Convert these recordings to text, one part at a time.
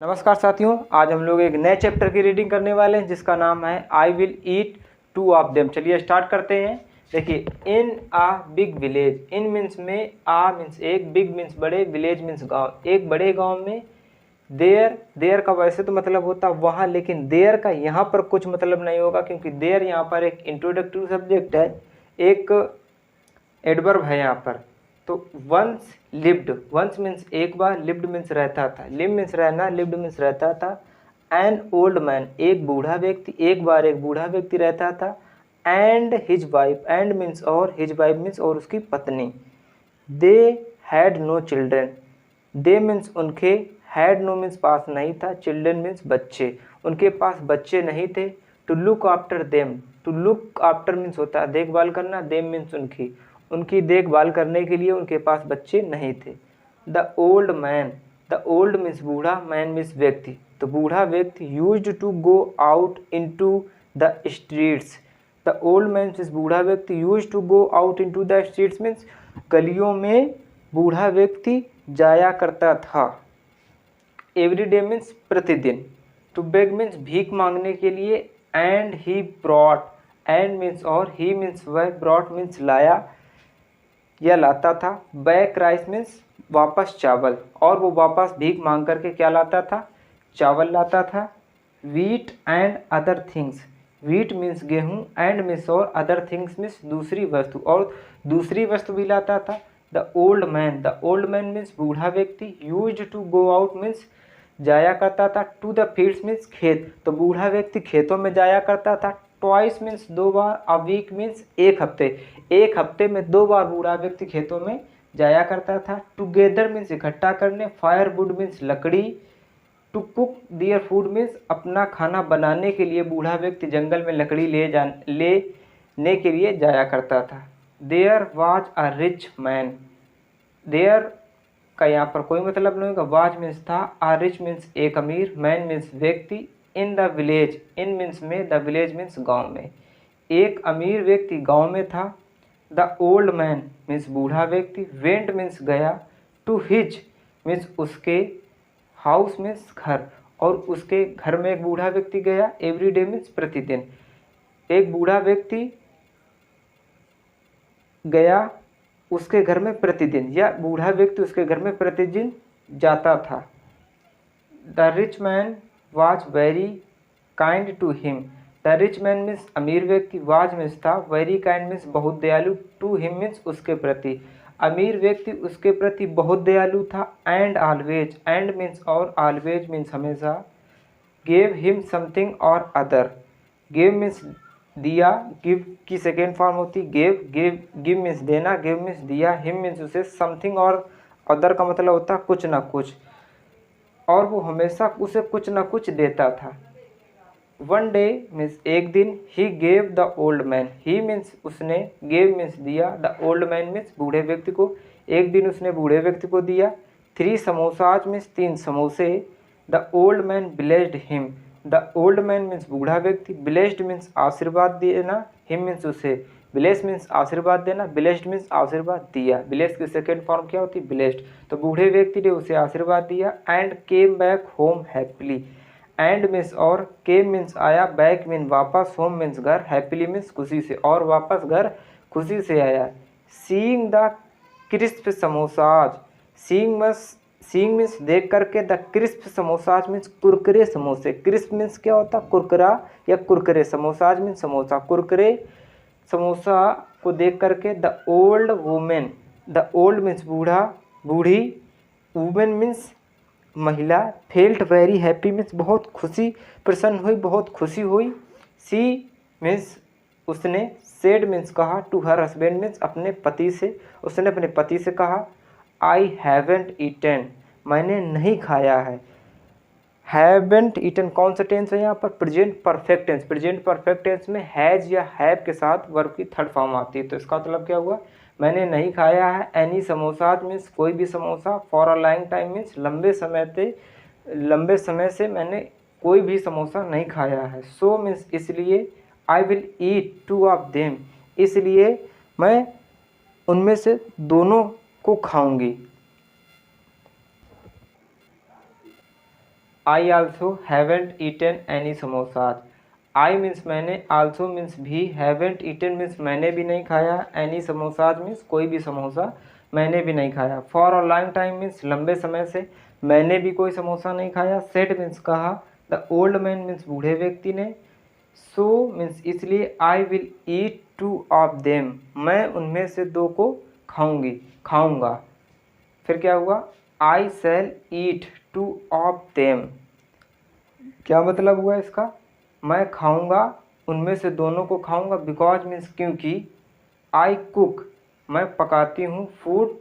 नमस्कार साथियों, आज हम लोग एक नए चैप्टर की रीडिंग करने वाले हैं जिसका नाम है आई will eat two of them. चलिए स्टार्ट करते हैं। देखिए, इन आ बिग विलेज, इन मीन्स में, आ मीन्स एक, बिग मीन्स बड़े, विलेज मीन्स गांव। एक बड़े गांव में देयर का वैसे तो मतलब होता वहाँ, लेकिन देयर का यहाँ पर कुछ मतलब नहीं होगा क्योंकि देयर यहाँ पर एक इंट्रोडक्टरी सब्जेक्ट है, एक एडवर्ब है यहाँ पर। तो वंस लिव्ड, वंस मीन्स एक बार, लिव्ड मीन्स रहता था, लिव मीन्स रहना, लिव्ड मीन्स रहता था। एन ओल्ड मैन, एक बूढ़ा व्यक्ति, एक बार एक बूढ़ा व्यक्ति रहता था। And his wife, and means और, हिज वाइफ मीन्स और उसकी पत्नी। They had no children, they means उनके, हैड नो मीन्स पास नहीं था, चिल्ड्रन मीन्स बच्चे, उनके पास बच्चे नहीं थे। To look after them, to look after means होता है देखभाल करना, देम मीन्स उनकी, उनकी देखभाल करने के लिए उनके पास बच्चे नहीं थे। The old man, the old means बूढ़ा, मैन मीन्स व्यक्ति, तो बूढ़ा व्यक्ति used to go out into the streets, the old man means बूढ़ा व्यक्ति used to go out into the streets means गलियों में बूढ़ा व्यक्ति जाया करता था। एवरी डे मीन्स प्रतिदिन। टू बेग मीन्स भीख मांगने के लिए। And he brought, and means और, ही मीन्स वह, ब्रॉट मीन्स लाया या लाता था। बैक राइस मीन्स वापस चावल, और वो वापस भीख मांग करके क्या लाता था, चावल लाता था। Wheat and other things, wheat means गेहूँ, एंड मीन्स और, अदर थिंग्स मीन्स दूसरी वस्तु, और दूसरी वस्तु भी लाता था। The old man, the old man means बूढ़ा व्यक्ति, used to go out means जाया करता था। टू द फील्ड्स मीन्स खेत, तो बूढ़ा व्यक्ति खेतों में जाया करता था। ट्वाइस मीन्स दो बार। अ वीक मीन्स एक हफ्ते, एक हफ्ते में 2 बार बूढ़ा व्यक्ति खेतों में जाया करता था। टुगेदर मीन्स इकट्ठा करने। फायर वुड मीन्स लकड़ी। To cook their food means अपना खाना बनाने के लिए बूढ़ा व्यक्ति जंगल में लकड़ी लेने के लिए जाया करता था। There was a rich man, there का यहाँ पर कोई मतलब नहीं होगा, वाज मीन्स था, आ रिच मीन्स एक अमीर, मैन मीन्स व्यक्ति, in the village, in means में, द विलेज मीन्स गांव में, एक अमीर व्यक्ति गांव में था। द ओल्ड मैन मीन्स बूढ़ा व्यक्ति, वेंट मीन्स गया, टू हिज मीन्स उसके, हाउस मीन्स घर, और उसके घर में एक बूढ़ा व्यक्ति गया। एवरी डे मीन्स प्रतिदिन, एक बूढ़ा व्यक्ति गया उसके घर में प्रतिदिन, या बूढ़ा व्यक्ति उसके घर में प्रतिदिन जाता था। The rich man was very kind to him, the rich man means अमीर व्यक्ति, वाज मीन्स था, वेरी काइंड मीन्स बहुत दयालु, टू हिम मीन्स उसके प्रति, अमीर व्यक्ति उसके प्रति बहुत दयालु था। एंड ऑलवेज, एंड मीन्स और, ऑलवेज मीन्स हमेशा। गेव हिम समथिंग और अदर, गेव मीन्स दिया, गिव की सेकेंड फॉर्म होती गेव, गिव मीन्स देना, गिव मीन्स दिया, हिम मीन्स उसे, समथिंग और अदर का मतलब होता कुछ ना कुछ, और वो हमेशा उसे कुछ ना कुछ देता था। वन डे मीन्स एक दिन, he gave the old man, he means उसने, गेव मीन्स दिया, द ओल्ड मैन मीन्स बूढ़े व्यक्ति को, एक दिन उसने बूढ़े व्यक्ति को दिया। 3 समोसाज मीन्स 3 समोसे। The old man blessed him, the old man means बूढ़ा व्यक्ति, ब्लेस्ड मीन्स आशीर्वाद देना, हिम मीन्स उसे, ब्लेस मीन्स आशीर्वाद देना, ब्लेस्ड मीन्स आशीर्वाद दिया, ब्लेस की सेकेंड फॉर्म क्या होती है, ब्लेस्ड, तो बूढ़े व्यक्ति ने उसे आशीर्वाद दिया। And came back home happily, and means और, केम मीन्स आया, बैक मीन वापस, होम मीन्स घर, हैप्पीली मीन्स खुशी से, और वापस घर खुशी से आया। Seeing the crisp samosas, seeing means देख करके, the crisp samosas means Kurkure समोसे, क्रिस्प मीन्स क्या होता कुरकुरा या कुरकुरे, समोसाज मीन्स समोसा, कुरकुरे समोसा को देख करके। The old women, the old means बूढ़ा, बूढ़ी, वुमेन मीन्स महिला, फेल्ट वेरी हैप्पी मीन्स बहुत खुशी, प्रसन्न हुई, बहुत खुशी हुई। सी मीन्स उसने, सेड मीन्स कहा, टू हर हस्बैंड मीन्स अपने पति से, उसने अपने पति से कहा। आई हैवेंट ईटन, मैंने नहीं खाया है। हैवेंट ईटन कौन सा टेंस है यहाँ पर, present perfect tense, present perfect tense में हैज़ या हैव के साथ वर्ब की थर्ड फॉर्म आती है, तो इसका मतलब क्या हुआ, मैंने नहीं खाया है। एनी समोसाज मीन्स कोई भी samosa, for a long time means लंबे समय से मैंने कोई भी समोसा नहीं खाया है। सो मीन्स इसलिए, I will eat 2 of them, इसलिए मैं उनमें से दोनों को खाऊंगी। I also haven't eaten any samosas. I means मैंने, आल्सो मीन्स भी, हैवेंट ईटन मीन्स मैंने भी नहीं खाया, एनी समोसाज मीन्स कोई भी समोसा मैंने भी नहीं खाया, for a long time means लंबे समय से मैंने भी कोई समोसा नहीं खाया, सेड मीन्स कहा, द ओल्ड मैन मीन्स बूढ़े व्यक्ति ने, सो मीन्स इसलिए, I will eat 2 of them, मैं उनमें से 2 को खाऊंगा। फिर क्या हुआ, आई शैल ईट 2 ऑफ देम। क्या मतलब हुआ इसका, मैं खाऊंगा, उनमें से दोनों को खाऊंगा, बिकॉज मीन्स क्योंकि, आई कुक मैं पकाती हूँ, फूड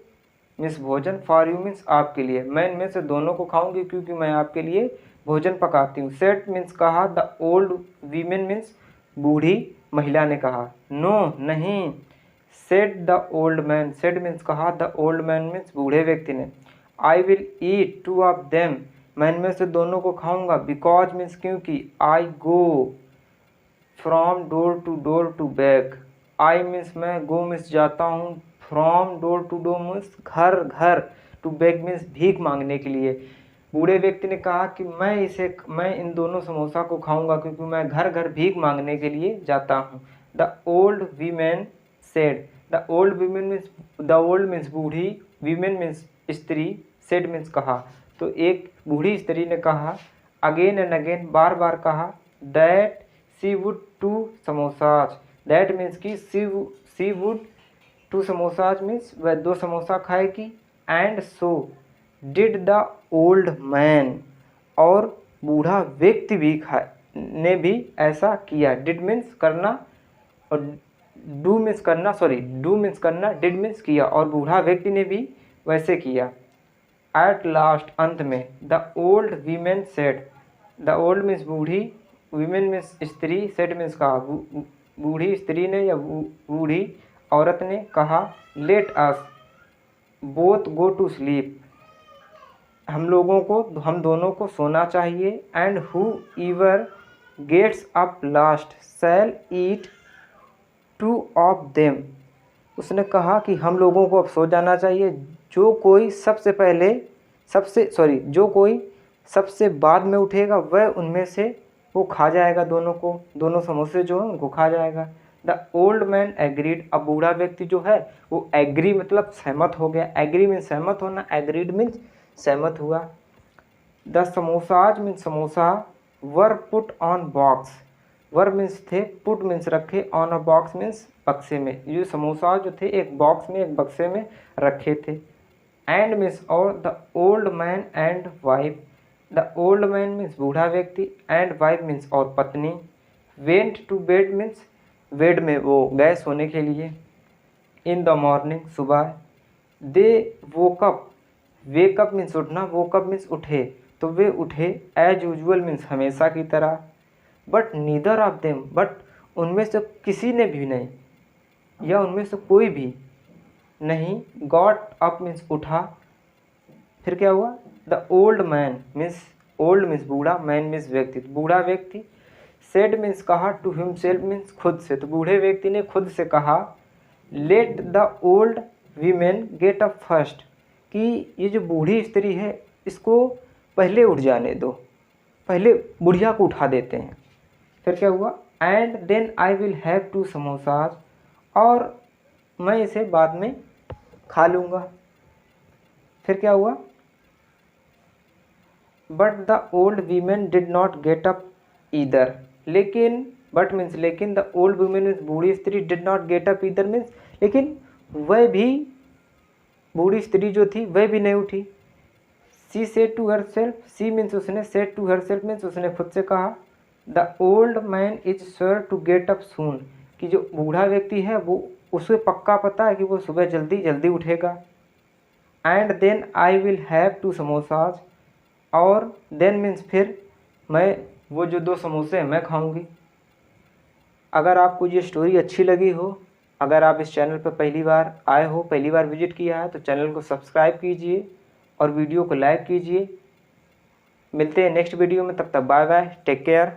मीन्स भोजन, फॉर यू मीन्स आपके लिए, मैं इनमें से दोनों को खाऊंगी क्योंकि मैं आपके लिए भोजन पकाती हूँ। सेट मीन्स कहा, द ओल्ड वीमेन मीन्स बूढ़ी महिला ने कहा, नो नहीं, said the old man, said means कहा, द ओल्ड मैन मीन्स बूढ़े व्यक्ति ने, I will eat 2 of them, मैं इनमें से दोनों को खाऊंगा, बिकॉज मीन्स क्योंकि, I go from door to beg, I means मैं, गो मीन्स जाता हूँ, from door to door means घर, टू बैग मीन्स भीख मांगने के लिए। बूढ़े व्यक्ति ने कहा कि मैं इन दोनों समोसा को खाऊंगा क्योंकि मैं घर भीख मांगने के लिए जाता हूँ। The old women said, the old women means, the old means बूढ़ी, वीमेन मीन्स स्त्री, सेड मीन्स कहा, तो एक बूढ़ी स्त्री ने कहा, अगेन एंड अगेन बार बार कहा, that she would 2 samosas, that means की शी वुड 2 समोसाज मीन्स वह 2 समोसा खाएगी, and so did the old man, और बूढ़ा व्यक्ति भी ने भी ऐसा किया। डिड मीन्स करना और डू मीन्स करना, डू मीन्स करना, डिड मीन्स किया, और बूढ़ा व्यक्ति ने भी वैसे किया। एट लास्ट अंत में, the old women said, the old means बूढ़ी, वीमेन मीन्स स्त्री, सेड मीन्स कहा, बूढ़ी स्त्री ने या बूढ़ी औरत ने कहा, let us both go to sleep, हम दोनों को सोना चाहिए, and whoever gets up last shall eat 2 of them, उसने कहा कि हम लोगों को अब सो जाना चाहिए, जो कोई सबसे बाद में उठेगा वह उनमें से वो खा जाएगा, दोनों समोसे जो हैं उनको खा जाएगा। द ओल्ड मैन एग्रीड, अब बूढ़ा व्यक्ति जो है वो एग्री मतलब सहमत हो गया, एग्री मीन्स सहमत होना, एग्रीड मीन्स सहमत हुआ। The samosas means samosa, were put on box, were means थे, पुट मीन्स रखे, ऑन अ बॉक्स मीन्स बक्से में, ये समोसा जो थे एक बॉक्स में, एक बक्से में रखे थे। एंड मीन्स और, the old man and wife, the old man means बूढ़ा व्यक्ति, एंड वाइफ मीन्स और पत्नी, went to bed means bed में वो गए सोने के लिए, इन द मॉर्निंग सुबह, दे वोकअप, वेकअप मीन्स उठना, वोकअप मीन्स उठे, तो वे उठे, एज यूजुअल मीन्स हमेशा की तरह, but neither of them, but उनमें से किसी ने भी नहीं, या उनमें से कोई भी नहीं, गॉट अप मीन्स उठा। फिर क्या हुआ, the old man means, old means बूढ़ा, मैन मीन्स व्यक्ति, बूढ़ा व्यक्ति, सेड मीन्स कहा, टू हिमसेल्फ मीन्स खुद से, तो बूढ़े व्यक्ति ने खुद से कहा, let the old women get up first, कि ये जो बूढ़ी स्त्री है इसको पहले उठ जाने दो, पहले बुढ़िया को उठा देते हैं। फिर क्या हुआ, and then I will have 2 samosas, और मैं इसे बाद में खा लूँगा। फिर क्या हुआ, but the old women did not get up either, लेकिन, बट मीन्स लेकिन, द ओल्ड वीमेन मीन्स बूढ़ी स्त्री, did not get up either means लेकिन वह भी, बूढ़ी स्त्री जो थी वह भी नहीं उठी। She said to herself, she means उसने, said to herself means उसने खुद से कहा, the old man is sure to get up soon, कि जो बूढ़ा व्यक्ति है वो, उसे पक्का पता है कि वो सुबह जल्दी उठेगा। And then I will have 2 samosas, और देन मीन्स फिर, मैं वो जो 2 समोसे हैं मैं खाऊंगी। अगर आपको ये स्टोरी अच्छी लगी हो, अगर आप इस चैनल पर पहली बार आए हो, पहली बार विजिट किया है, तो चैनल को सब्सक्राइब कीजिए और वीडियो को लाइक कीजिए। मिलते हैं नेक्स्ट वीडियो में, तब तक बाय बाय, टेक केयर।